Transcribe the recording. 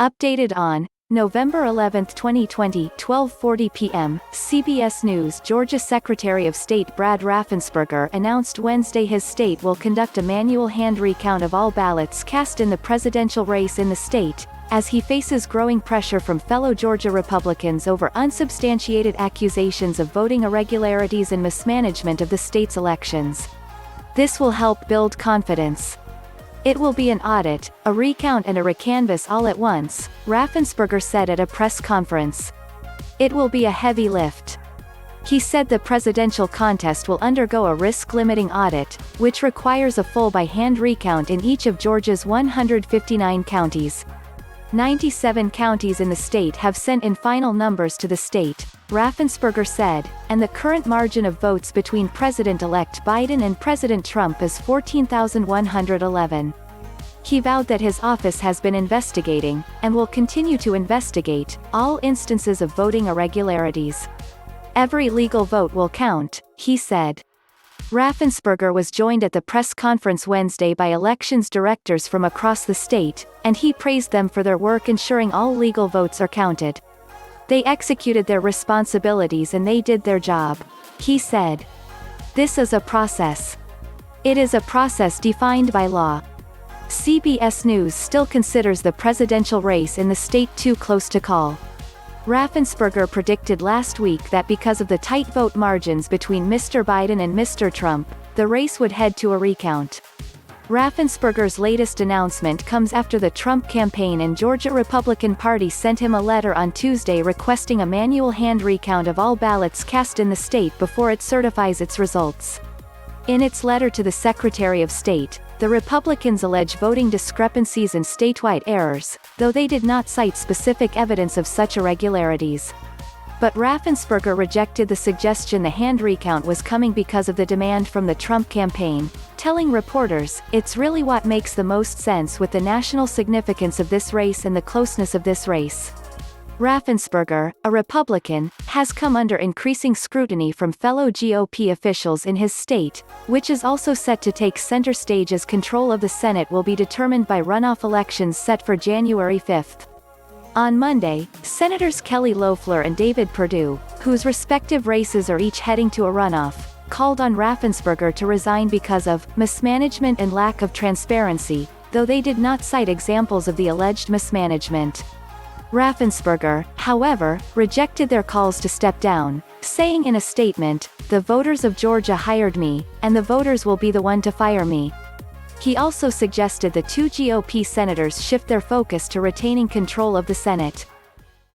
Updated on November 11, 2020, 12:40 p.m., CBS News Georgia Secretary of State Brad Raffensperger announced Wednesday his state will conduct a manual hand recount of all ballots cast in the presidential race in the state, as he faces growing pressure from fellow Georgia Republicans over unsubstantiated accusations of voting irregularities and mismanagement of the state's elections. This will help build confidence. It will be an audit, a recount and a recanvass all at once, Raffensperger said at a press conference. It will be a heavy lift. He said the presidential contest will undergo a risk-limiting audit, which requires a full by-hand recount in each of Georgia's 159 counties. 97 counties in the state have sent in final numbers to the state, Raffensperger said, and the current margin of votes between President-elect Biden and President Trump is 14,111. He vowed that his office has been investigating, and will continue to investigate, all instances of voting irregularities. Every legal vote will count, he said. Raffensperger was joined at the press conference Wednesday by elections directors from across the state, and he praised them for their work ensuring all legal votes are counted. They executed their responsibilities and they did their job, he said. This is a process. It is a process defined by law. CBS News still considers the presidential race in the state too close to call. Raffensperger predicted last week that because of the tight vote margins between Mr. Biden and Mr. Trump, the race would head to a recount. Raffensperger's latest announcement comes after the Trump campaign and Georgia Republican Party sent him a letter on Tuesday requesting a manual hand recount of all ballots cast in the state before it certifies its results. In its letter to the Secretary of State, the Republicans allege voting discrepancies and statewide errors, though they did not cite specific evidence of such irregularities. But Raffensperger rejected the suggestion the hand recount was coming because of the demand from the Trump campaign, telling reporters, "It's really what makes the most sense with the national significance of this race and the closeness of this race." Raffensperger, a Republican, has come under increasing scrutiny from fellow GOP officials in his state, which is also set to take center stage as control of the Senate will be determined by runoff elections set for January 5. On Monday, Senators Kelly Loeffler and David Perdue, whose respective races are each heading to a runoff, called on Raffensperger to resign because of mismanagement and lack of transparency, though they did not cite examples of the alleged mismanagement. Raffensperger, however, rejected their calls to step down, saying in a statement, "The voters of Georgia hired me, and the voters will be the one to fire me." He also suggested the two GOP senators shift their focus to retaining control of the Senate.